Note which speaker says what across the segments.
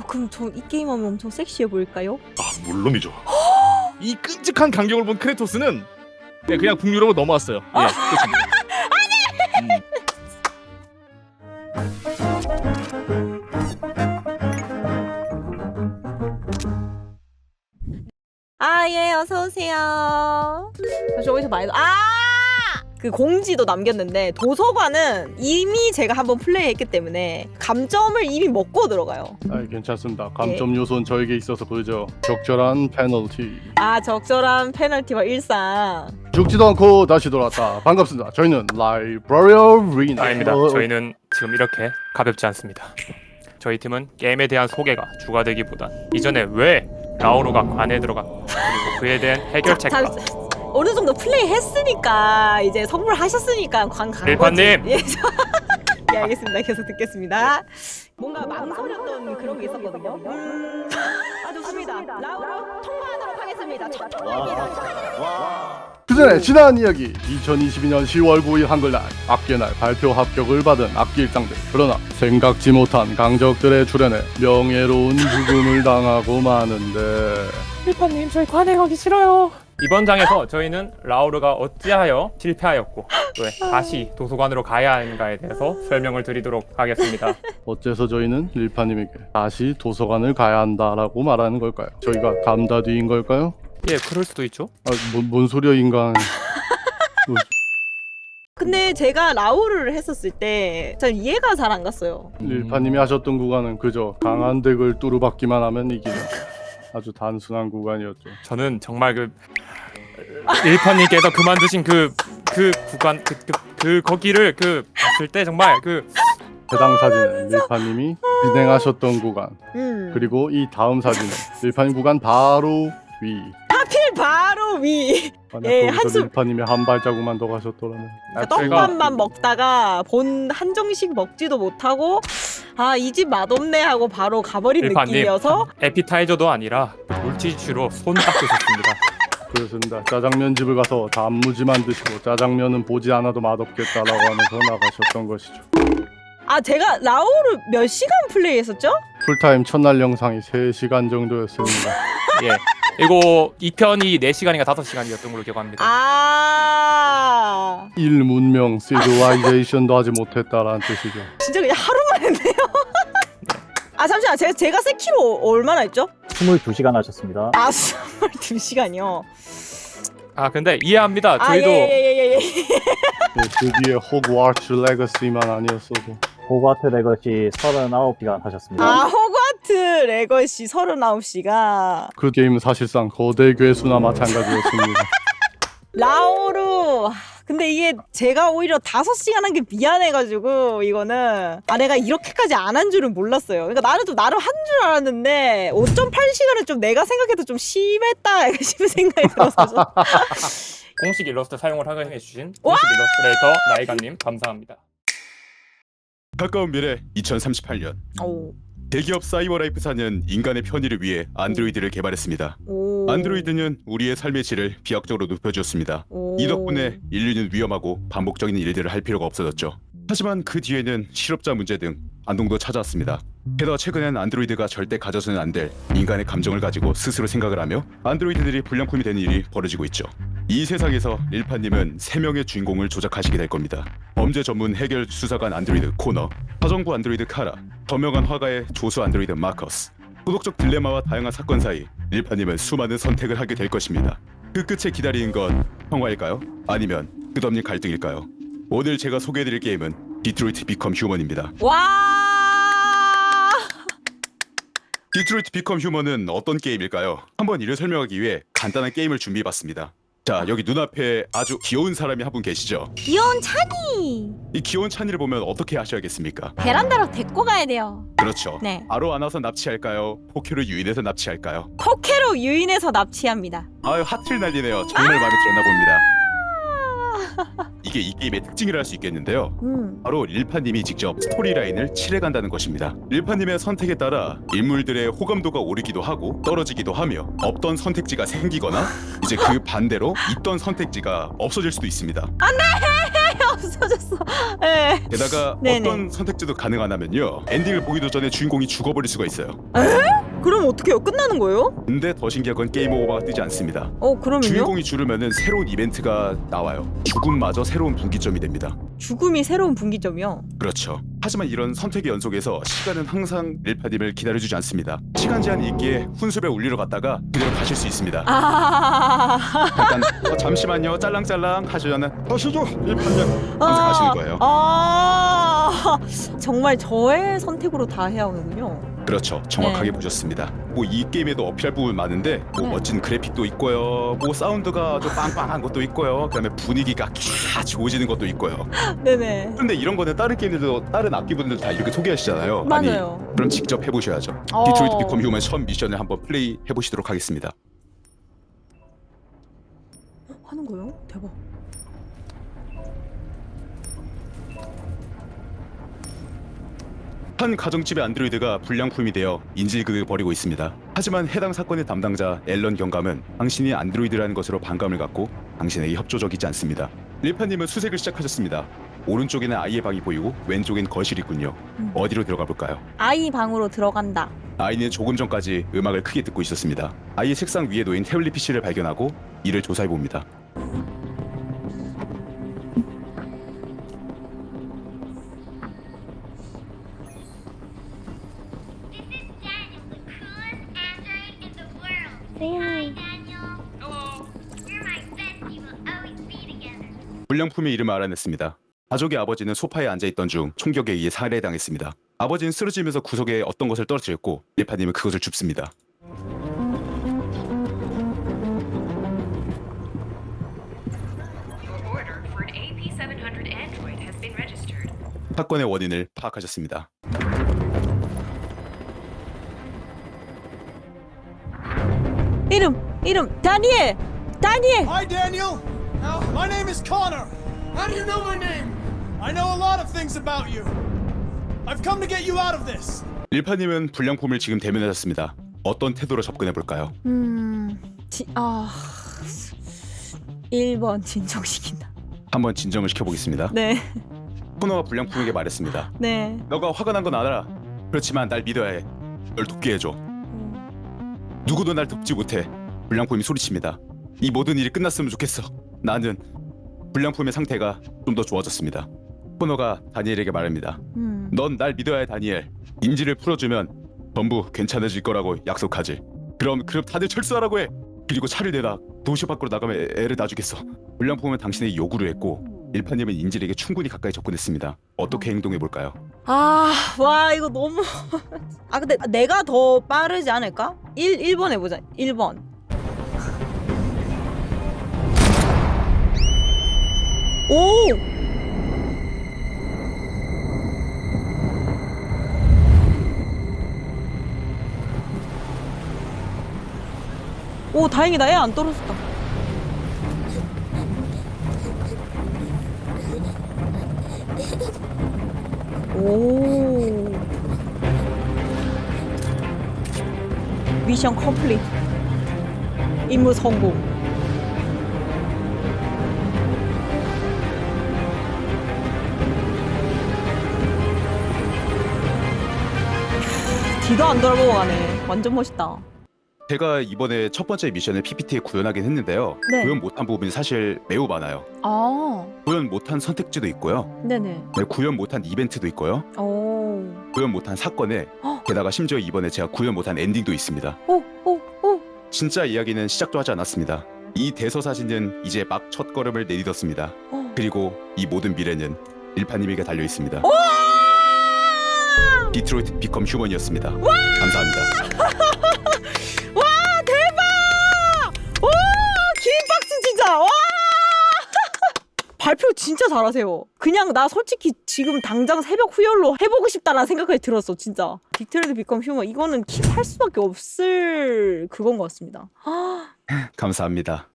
Speaker 1: 그럼 저 이 게임하면 엄청 섹시해 보일까요?
Speaker 2: 아 물론이죠. 이 끔찍한 광경을 본 크레토스는 그냥 북유럽으로 넘어왔어요. 예, 끝입니다.
Speaker 1: 예, 어서 오세요. 저기서 많이 그 공지도 남겼는데 도서관은 이미 제가 한번 플레이했기 때문에 감점을 이미 먹고 들어가요.
Speaker 3: 괜찮습니다. 감점 요소는 저에게 있어서 그저 적절한 페널티.
Speaker 1: 적절한 페널티와 일상.
Speaker 3: 죽지도 않고 다시 돌아왔다. 반갑습니다. 저희는 라이브러리
Speaker 4: 아닙니다. 저희는 지금 이렇게 가볍지 않습니다. 저희 팀은 게임에 대한 소개가 주가 되기보단 이전에 왜 라오르가 관에 들어갔고 그리고 그에 대한 해결책과
Speaker 1: 어느 정도 플레이 했으니까 이제 선물하셨으니까 관 간 거지.
Speaker 4: 일파님!
Speaker 1: 예, 예, 알겠습니다. 계속 듣겠습니다. 뭔가 망설였던 그런 게 있었거든요. 좋습니다. 라우로 통과하도록 하겠습니다. 첫 통과입니다.
Speaker 3: 그 전에 지난 이야기 2022년 10월 9일 한글날 악기날 발표 합격을 받은 악기 일당들. 그러나 생각지 못한 강적들의 출현에 명예로운 죽음을 당하고 마는데
Speaker 4: 일파님 저희 관에 가기 싫어요. 이번 장에서 저희는 라오르가 어찌하여 실패하였고 왜 다시 도서관으로 가야 하는가에 대해서 설명을 드리도록 하겠습니다.
Speaker 3: 어째서 저희는 릴파님에게 다시 도서관을 가야 한다라고 말하는 걸까요? 저희가 감다뒤인 걸까요?
Speaker 4: 예, 그럴 수도 있죠.
Speaker 3: 뭔 소리야 인간.
Speaker 1: 근데 제가 라우르를 했었을 때 전 이해가 잘 안 갔어요.
Speaker 3: 릴파님이 하셨던 구간은 그저 강한 덱을 뚜루받기만 하면 이기는 아주 단순한 구간이었죠.
Speaker 4: 저는 정말 일파님께서 그만두신 그 구간 거기를 봤을 때 정말
Speaker 3: 해당 사진은 릴파님이 진행하셨던 구간, 그리고 이 다음 사진은 릴파님 구간 바로 위.
Speaker 1: 하필 바로 위.
Speaker 3: 만약
Speaker 1: 예,
Speaker 3: 거기서
Speaker 1: 한숨.
Speaker 3: 릴파님이 한 발자국만 더 가셨더라면.
Speaker 1: 떡밥만 먹다가 본 한정식 먹지도 못하고 이 집 맛없네 하고 바로 가버린
Speaker 4: 일파님
Speaker 1: 느낌이어서
Speaker 4: 에피타이저도 아니라 물티슈로 손 닦으셨습니다.
Speaker 3: 그렇습니다. 짜장면 집을 가서 단무지만 드시고 짜장면은 보지 않아도 맛없겠다라고 하면서 나가셨던 것이죠.
Speaker 1: 제가 라우르 몇 시간 플레이했었죠?
Speaker 3: 풀타임 첫날 영상이 3시간 정도였습니다.
Speaker 4: 예. 이거 2편이 4시간인가 5시간이었던 걸로 기억합니다.
Speaker 3: 일문명 시리라이제이션도 하지 못했다라는 뜻이죠.
Speaker 1: 진짜 그냥 하루만 했네요. 잠시만, 제가 세키로 얼마나 했죠?
Speaker 5: 22시간 하셨습니다.
Speaker 1: 22시간이요.
Speaker 4: 근데 이해합니다. 저희도
Speaker 1: 예.
Speaker 3: 드디어 호그와트 레거시만 아니었어도.
Speaker 5: 호그와트 레거시 39시간 하셨습니다.
Speaker 1: 호그와트 레거시 39시간.
Speaker 3: 그 게임은 사실상 거대 괴수나 마찬가지였습니다.
Speaker 1: 라오르. 근데 이게 제가 오히려 5시간 한 게 미안해가지고 이거는 내가 이렇게까지 안 한 줄은 몰랐어요. 그러니까 나는 좀 나름 한 줄 알았는데 5.8시간은 좀 내가 생각해도 좀 심했다 싶은 생각이 들어서
Speaker 4: 공식 일러스트 사용을 허가해주신 공식 일러스트레이터 나이가님 감사합니다.
Speaker 2: 가까운 미래 2038년 대기업 사이버라이프사는 인간의 편의를 위해 안드로이드를 개발했습니다. 안드로이드는 우리의 삶의 질을 비약적으로 높여주었습니다. 이 덕분에 인류는 위험하고 반복적인 일들을 할 필요가 없어졌죠. 하지만 그 뒤에는 실업자 문제 등 안동도 찾아왔습니다. 게다가 최근엔 안드로이드가 절대 가져서는 안 될 인간의 감정을 가지고 스스로 생각을 하며 안드로이드들이 불량품이 되는 일이 벌어지고 있죠. 이 세상에서 릴파님은 3명의 주인공을 조작하시게 될 겁니다. 범죄 전문 해결 수사관 안드로이드 코너, 사정부 안드로이드 카라, 저명한 화가의 조수 안드로이드 마커스. 도덕적 딜레마와 다양한 사건 사이 릴파님은 수많은 선택을 하게 될 것입니다. 그 끝에 기다리는 건 평화일까요? 아니면 끝없는 갈등일까요? 오늘 제가 소개해드릴 게임은 디트로이트 비컴 휴먼입니다. 디트로이트 비컴 휴먼은 어떤 게임일까요? 한번 이를 설명하기 위해 간단한 게임을 준비해봤습니다. 자, 여기 눈앞에 아주 귀여운 사람이 한 분 계시죠?
Speaker 1: 귀여운 찬이.
Speaker 2: 이 귀여운 찬이를 보면 어떻게 하셔야겠습니까?
Speaker 1: 베란다로 데리고 가야 돼요.
Speaker 2: 그렇죠.
Speaker 1: 네.
Speaker 2: 바로 안아서 납치할까요? 포큐를 유인해서 납치할까요?
Speaker 1: 코케로 유인해서 납치합니다.
Speaker 2: 아유, 하트를 날리네요. 정말 마음에 들었나 봅니다. 이게 이 게임의 특징이라 할 수 있겠는데요. 바로 릴파님이 직접 스토리라인을 칠해간다는 것입니다. 릴파님의 선택에 따라 인물들의 호감도가 오르기도 하고 떨어지기도 하며 없던 선택지가 생기거나 이제 그 반대로 있던 선택지가 없어질 수도 있습니다.
Speaker 1: 없어졌어. 예.
Speaker 2: 게다가
Speaker 1: 네네.
Speaker 2: 어떤 선택지도 가능하냐면요. 엔딩을 보기도 전에 주인공이 죽어버릴 수가 있어요.
Speaker 1: 그럼 어떻게 해요? 끝나는 거예요?
Speaker 2: 근데 더 신기한 건 게임 오버가 뜨지 않습니다.
Speaker 1: 그러면요?
Speaker 2: 주인공이 죽으면은 새로운 이벤트가 나와요. 죽음마저 새로운 분기점이 됩니다.
Speaker 1: 죽음이 새로운 분기점이요.
Speaker 2: 그렇죠. 하지만 이런 선택의 연속에서 시간은 항상 릴파님을 기다려주지 않습니다. 시간 제한이 있기에 훈수배 울리러 갔다가 그대로 가실 수 있습니다. 잠깐 잠시만요 짤랑짤랑 하시면은 가시죠 릴파님 하면서 가시는 거예요.
Speaker 1: 정말 저의 선택으로 다 해야 하는군요.
Speaker 2: 그렇죠. 정확하게
Speaker 1: 네.
Speaker 2: 보셨습니다. 뭐 이 게임에도 어필할 부분 많은데 뭐
Speaker 1: 네.
Speaker 2: 멋진 그래픽도 있고요. 뭐 사운드가 좀 빵빵한 것도 있고요. 그다음에 분위기가 캬 좋아지는 것도 있고요.
Speaker 1: 네네.
Speaker 2: 그런데 이런 거는 다른 게임들도 다른 악기분들 다 이렇게 소개하시잖아요.
Speaker 1: 맞아요.
Speaker 2: 아니, 그럼 직접 해보셔야죠.
Speaker 1: 어.
Speaker 2: 디트로이트 비컴 휴먼 처음 미션을 한번 플레이 해보시도록 하겠습니다.
Speaker 1: 하는 거요? 대박.
Speaker 2: 한 가정집의 안드로이드가 불량품이 되어 인질극을 벌이고 있습니다. 하지만 해당 사건의 담당자 앨런 경감은 당신이 안드로이드라는 것으로 반감을 갖고 당신에게 협조적이지 않습니다. 릴파님은 수색을 시작하셨습니다. 오른쪽에는 아이의 방이 보이고 왼쪽엔 거실이 있군요. 어디로 들어가 볼까요?
Speaker 1: 아이 방으로 들어간다.
Speaker 2: 아이는 조금 전까지 음악을 크게 듣고 있었습니다. 아이의 책상 위에 놓인 태블릿 PC를 발견하고 이를 조사해 봅니다.
Speaker 6: This is Daniel, the coolest android in the world. Say hi, Daniel. Hello. You're my bestie. We'll always be together.
Speaker 2: 불량품의 이름을 알아냈습니다. 가족의 아버지는 소파에 앉아있던 중 총격에 의해 살해당했습니다. 아버지는 쓰러지면서 구석에 어떤 것을 떨어뜨렸고 릴파님은 그것을 줍습니다.
Speaker 7: Your order for an AP700 android has been registered.
Speaker 2: 사건의 원인을 파악하셨습니다.
Speaker 1: 이름 다니엘.
Speaker 8: Hi, Daniel. My name is Connor. How do you know my name? I know a lot of things about you. I've come to get you out of this.
Speaker 2: 릴파님은 불량품을 지금 대면하셨습니다. 어떤 태도로 접근해 볼까요?
Speaker 1: 1번 진정시킨다.
Speaker 2: 한번 진정을 시켜보겠습니다.
Speaker 1: 네.
Speaker 2: 코너가 불량품에게 말했습니다.
Speaker 1: 네.
Speaker 2: 너가 화가 난 건 알아. 그렇지만 날 믿어야 해. 널 돕게 해줘. 누구도 날 돕지 못해. 불량품이 소리칩니다. 이 모든 일이 끝났으면 좋겠어. 나는 불량품의 상태가 좀 더 좋아졌습니다. 코너가 다니엘에게 말합니다. 넌 날 믿어야 해, 다니엘. 인지를 풀어주면 전부 괜찮아질 거라고 약속하지. 그럼 다들 철수하라고 해. 그리고 차를 내놔. 도시 밖으로 나가면 애를 놔주겠어. 불량품은 당신의 요구를 했고 일파님은 인질에게 충분히 가까이 접근했습니다. 어떻게 행동해 볼까요?
Speaker 1: 와 이거 너무 근데 내가 더 빠르지 않을까? 1번 해보자. 1번. 오! 오 다행이다. 애 안 떨어졌다. 오. 미션 컴플릿. 임무 성공. 뒤도 안 돌아보고 가네. 완전 멋있다.
Speaker 2: 제가 이번에 첫 번째 미션을 PPT에 구현하긴 했는데요.
Speaker 1: 네.
Speaker 2: 구현 못한 부분이 사실 매우 많아요.
Speaker 1: 아,
Speaker 2: 구현 못한 선택지도 있고요.
Speaker 1: 네네.
Speaker 2: 네, 구현 못한 이벤트도 있고요.
Speaker 1: 오.
Speaker 2: 구현 못한 사건에 게다가 심지어 이번에 제가 구현 못한 엔딩도 있습니다.
Speaker 1: 오.
Speaker 2: 진짜 이야기는 시작도 하지 않았습니다. 이 대서사진은 이제 막 첫걸음을 내딛었습니다. 그리고 이 모든 미래는 일파님에게 달려 있습니다. 디트로이트 비컴 휴먼이었습니다. 감사합니다.
Speaker 1: 와 대박! 와 김박수 진짜 와 발표 진짜 잘하세요. 그냥 나 솔직히 지금 당장 새벽 후열로 해보고 싶다라는 생각이 들었어 진짜. 디트로이트 비컴 휴먼 이거는 킵할 수밖에 없을 그건 것 같습니다.
Speaker 2: 감사합니다.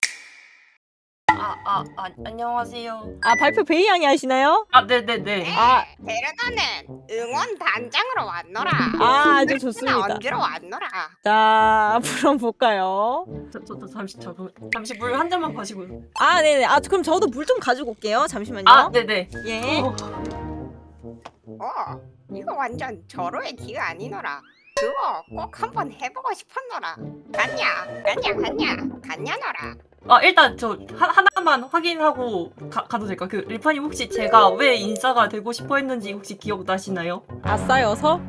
Speaker 9: 안녕하세요.
Speaker 1: 아 발표 베이 양이 하시나요?
Speaker 9: 네네네.
Speaker 1: 아,
Speaker 10: 베르나는 응원 단장으로 왔노라.
Speaker 1: 아주
Speaker 10: 나
Speaker 1: 좋습니다.
Speaker 10: 언제로 왔노라.
Speaker 1: 자 그럼 볼까요?
Speaker 9: 저 잠시 물 한 잔만 마시고.
Speaker 1: 아 네네. 아 그럼 저도 물 좀 가지고 올게요. 잠시만요.
Speaker 9: 네네.
Speaker 1: 예.
Speaker 10: 이거 완전 절호의 기가 아니노라. 그거 꼭 한번 해보고 싶었노라. 갔냐노라.
Speaker 9: 일단 저 하나만 확인하고 가도 될까? 그 리파님 혹시 제가 왜 인싸가 되고 싶어 했는지 혹시 기억나시나요?
Speaker 1: 아싸여서?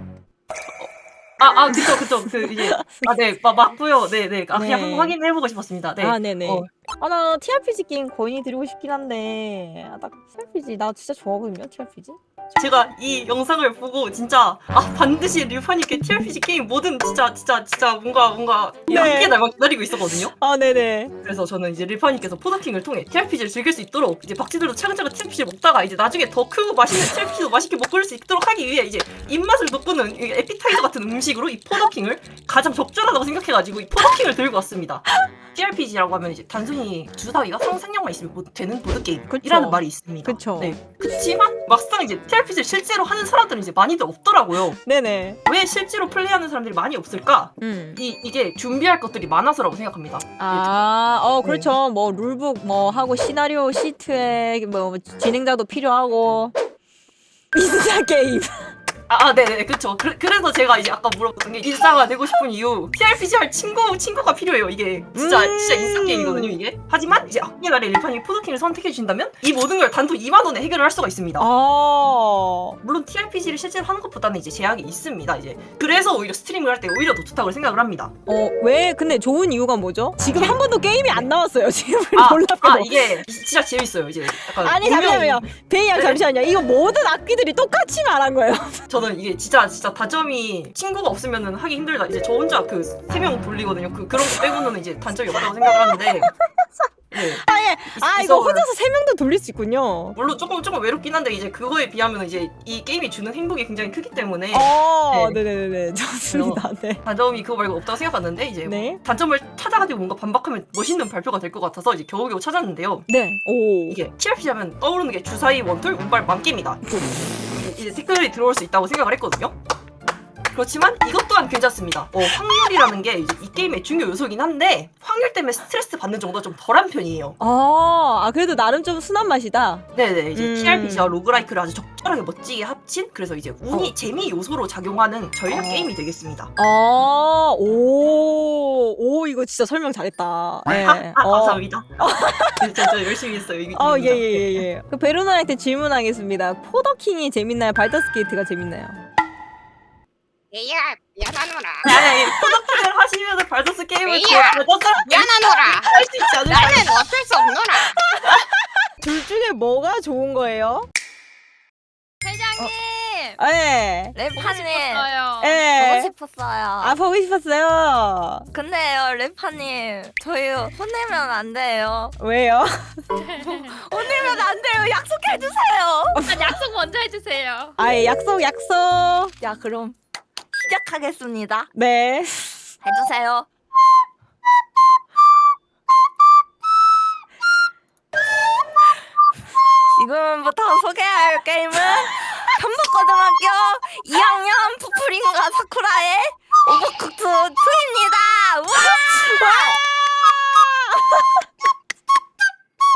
Speaker 9: 그쵸. 이제 네 맞고요. 네네. 그냥
Speaker 1: 네.
Speaker 9: 한번 확인해보고 싶었습니다. 네.
Speaker 1: 아 네네. 나 TRPG 게임 건의드리고 싶긴 한데 나 TRPG 나 진짜 좋아하거든요. TRPG.
Speaker 9: 제가 이 영상을 보고 진짜 반드시 류파님께 TRPG 게임 뭐든 진짜 뭔가
Speaker 1: 네.
Speaker 9: 함께 날만 기다리고 있었거든요.
Speaker 1: 아 네네.
Speaker 9: 그래서 저는 이제 류파님께서 포더킹을 통해 TRPG를 즐길 수 있도록 이제 박쥐들도 차근차근 TRPG를 먹다가 이제 나중에 더 크고 맛있는 TRPG도 맛있게 먹을 수 있도록 하기 위해 이제 입맛을 돋구는 이 에피타이저 같은 음식으로 이 포더킹을 가장 적절하다고 생각해가지고 이 포더킹을 들고 왔습니다. TRPG라고 하면 이제 단순히 주사위가 상상력만 있으면 되는 보드게임이라는 말이 있습니다.
Speaker 1: 그쵸.
Speaker 9: 네. 그치만 막상 이제 TRPG를 실제로 하는 사람들은 이제 많이들 없더라고요.
Speaker 1: 네네.
Speaker 9: 왜 실제로 플레이하는 사람들이 많이 없을까? 이게 준비할 것들이 많아서라고 생각합니다.
Speaker 1: 그렇죠. 뭐 룰북 뭐 하고 시나리오 시트에 뭐 진행자도 필요하고 인싸 게임.
Speaker 9: 네네, 그쵸. 그래서 제가 이제 아까 물어봤던 게 인싸가 되고 싶은 이유. TRPG 할 친구가 필요해요. 이게 진짜 인싸 게임이거든요, 이게. 하지만 이제 악기의 날에 리파님이 포드킹을 선택해주신다면 이 모든 걸 단돈 2만 원에 해결을 할 수가 있습니다. 물론 TRPG를 실제로 하는 것보다는 이제 제약이 있습니다, 이제. 그래서 오히려 스트리밍을 할 때 오히려 더 좋다고 생각을 합니다.
Speaker 1: 왜? 근데 좋은 이유가 뭐죠? 지금 한 번도 게임이 안 나왔어요. 지금 놀랍게도.
Speaker 9: 이게 진짜 재밌어요, 이제. 약간
Speaker 1: 아니 잠시만요. 베이양 잠시만요. 이거 모든 악기들이 똑같이 말한 거예요.
Speaker 9: 저는 이게 진짜 다점이 친구가 없으면은 하기 힘들다. 이제 저 혼자 그 3명 돌리거든요. 그런 거 빼고는 이제 단점이 없다고 생각을 하는데. 네.
Speaker 1: 이거 혼자서 3명도 돌릴 수 있군요.
Speaker 9: 물론 조금 외롭긴 한데 이제 그거에 비하면 이제 이 게임이 주는 행복이 굉장히 크기 때문에.
Speaker 1: 네네네. 좋습니다. 네.
Speaker 9: 단점이 그거 말고 없다고 생각하는데 이제 단점을 찾아가지고 뭔가 반박하면 멋있는 발표가 될 것 같아서 이제 겨우겨우 찾았는데요.
Speaker 1: 네.
Speaker 9: 이게 TRPG 하면 떠오르는 게 주사위 원툴 운발 만개입니다. 이제 댓글이 들어올 수 있다고 생각을 했거든요. 그렇지만 이것 또한 괜찮습니다. 확률이라는 게 이제 이 게임의 중요 요소긴 한데 확률 때문에 스트레스 받는 정도가 좀 덜한 편이에요.
Speaker 1: 그래도 나름 좀 순한 맛이다.
Speaker 9: 네네. 이제 TRPG와 로그라이크를 아주 적절하게 멋지게 합친 그래서 이제 운이 재미 요소로 작용하는 전략 게임이 되겠습니다.
Speaker 1: 이거 진짜 설명 잘했다.
Speaker 9: 감사합니다. 진짜 열심히 했어요.
Speaker 1: 예. 그 베로나한테 질문하겠습니다. 포더킹이 재밌나요? 발더스게이트가 재밌나요?
Speaker 10: 얘야 미안하노라.
Speaker 9: 포더킹을 하시면서 발더스 게임을
Speaker 10: 미안하노라.
Speaker 9: 할 수 있지 않을까?
Speaker 10: 나는 어쩔 수 없노라.
Speaker 1: 둘 중에 뭐가 좋은 거예요?
Speaker 11: 회장님!
Speaker 1: 네.
Speaker 11: 래파님!
Speaker 1: 네.
Speaker 11: 보고 싶었어요.
Speaker 1: 보고 싶었어요.
Speaker 11: 근데요, 래파님. 저희 혼내면 안 돼요.
Speaker 1: 왜요?
Speaker 11: 혼내면 안 돼요. 약속해주세요.
Speaker 7: 약속 먼저 해주세요.
Speaker 1: 약속.
Speaker 11: 야, 그럼 시작하겠습니다.
Speaker 1: 네.
Speaker 11: 해주세요. 지금부터 소개할 게임은 현북고등학교 2학년 푸프린과 사쿠라의 오버쿡스 2입니다.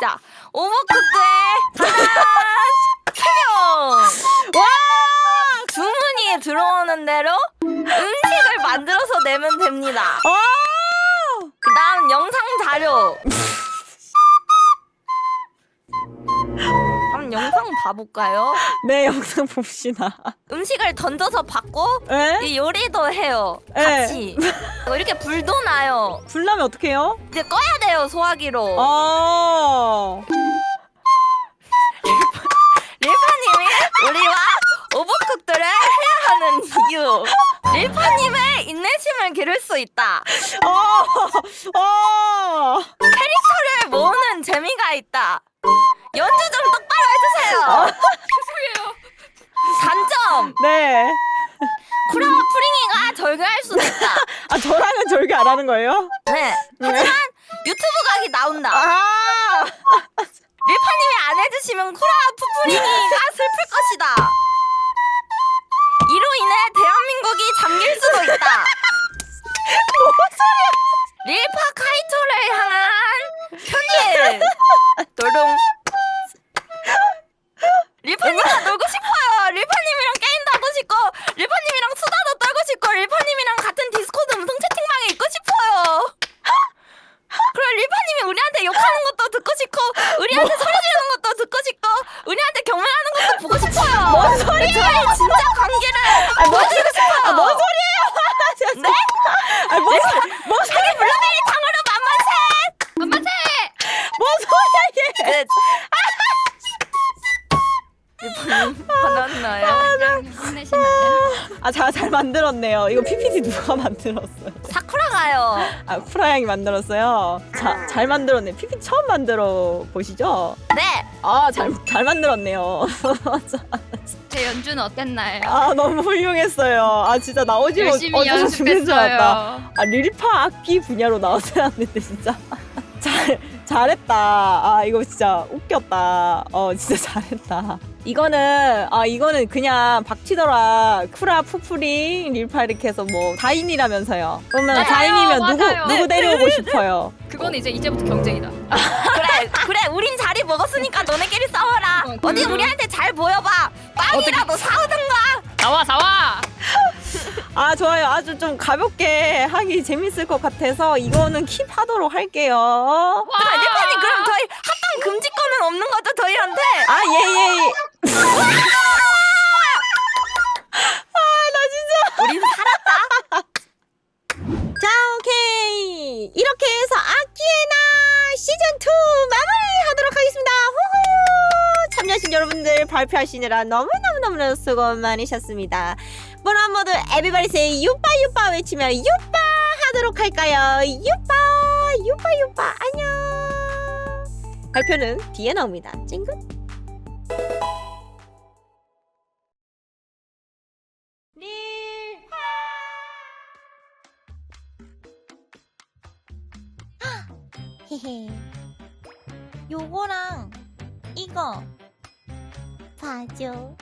Speaker 11: 자, 오버쿡스의 단한 3명. 주문이 들어오는 대로 음식을 만들어서 내면 됩니다. 그 다음 영상 자료. 한번 영상 봐볼까요?
Speaker 1: 네, 영상 봅시다.
Speaker 11: 음식을 던져서 받고 이 요리도 해요.
Speaker 1: 에?
Speaker 11: 같이. 이렇게 불도 나요.
Speaker 1: 불 나면 어떡해요?
Speaker 11: 이제 꺼야 돼요, 소화기로. 릴파님이 우리와 오버쿡들을 해야 하는 이유. 릴파님의 인내심을 기를 수 있다. 캐릭터를 모으는 재미가 있다. 연주 좀 똑바로 해주세요.
Speaker 7: 죄송해요.
Speaker 11: 단점.
Speaker 1: 네.
Speaker 11: 쿠라와 프링이가 절교할 수도 있다.
Speaker 1: 저랑은 절교 안 하는 거예요?
Speaker 11: 네. 하지만 유튜브 각이 나온다. 릴파님이 안 해주시면 쿠라 푸푸링이가 슬플 것이다. 이로 인해 대한민국이 잠길 수도 있다. 릴파 카이토를 향한 편일. 도롱. 릴파님과 놀고 싶어요. 릴파님이랑 게임도 하고 싶고, 릴파님이랑 수다도 떨고 싶고, 릴파님이랑 같은 디스코드 음성 채팅방에 있고 싶어요. 그리고 릴파님이 우리한테 욕하는 것도 듣고 싶고, 우리한테 소리 지르는 것도 듣고 싶고, 우리한테 경멸하는 것도 보고 싶어요. 뭔 소리예요? 저희 진짜 관계를 보여드리고 싶어요.
Speaker 1: 뭔 소리예요?
Speaker 11: 네?
Speaker 1: 뭔 소리?
Speaker 11: 블루베리 탕후루 만만세! 만만세!
Speaker 1: 뭔 소리야 얘?
Speaker 11: 릴파님 화났나요?
Speaker 1: 잘 만들었네요. 이거 PPT 누가 만들었어요?
Speaker 11: 사쿠라가요.
Speaker 1: 아, 쿠라양이 만들었어요. 잘 만들었네. PPT 처음 만들어 보시죠?
Speaker 11: 네.
Speaker 1: 아, 잘 만들었네요.
Speaker 11: 제 연주는 어땠나요?
Speaker 1: 아, 너무 훌륭했어요. 아, 진짜 나오지면 어쩌서 죽는 줄 알았다. 아, 릴파 악기 분야로 나왔어야 했는데 진짜. 잘했다. 아, 이거 진짜 웃겼다. 진짜 잘했다. 이거는 그냥 박치더라. 쿠라, 푸푸링, 릴파 이렇게 해서 뭐 4인이라면서요. 그러면
Speaker 11: 맞아요,
Speaker 1: 4인이면
Speaker 11: 맞아요.
Speaker 1: 누구 데려오고 싶어요?
Speaker 11: 그건 이제부터 경쟁이다. 그래, 우린 자리 먹었으니까 너네끼리 싸워라. 어디 우리한테 잘 보여봐. 빵이라도 사오든가.
Speaker 7: 사와.
Speaker 1: 아, 좋아요. 아주 좀 가볍게 하기 재밌을 것 같아서 이거는 킵하도록 할게요.
Speaker 11: 릴파님 그럼 저희 합방 금지권은 없는 거죠 저희한테?
Speaker 1: 아, 예. 나 진짜.
Speaker 11: 우린 살았다.
Speaker 1: 자, 오케이. 이렇게 해서 아키에나 시즌2 마무리하도록 하겠습니다. 후후. 참여하신 여러분들 발표하시느라 너무너무 수고 많으셨습니다. 그럼 모두 에비바디 세이 유빠 외치며 유빠 하도록 할까요? 유빠 안녕. 발표는 뒤에 나옵니다. 찡긋. 헤헤. 요거랑 이거 봐줘.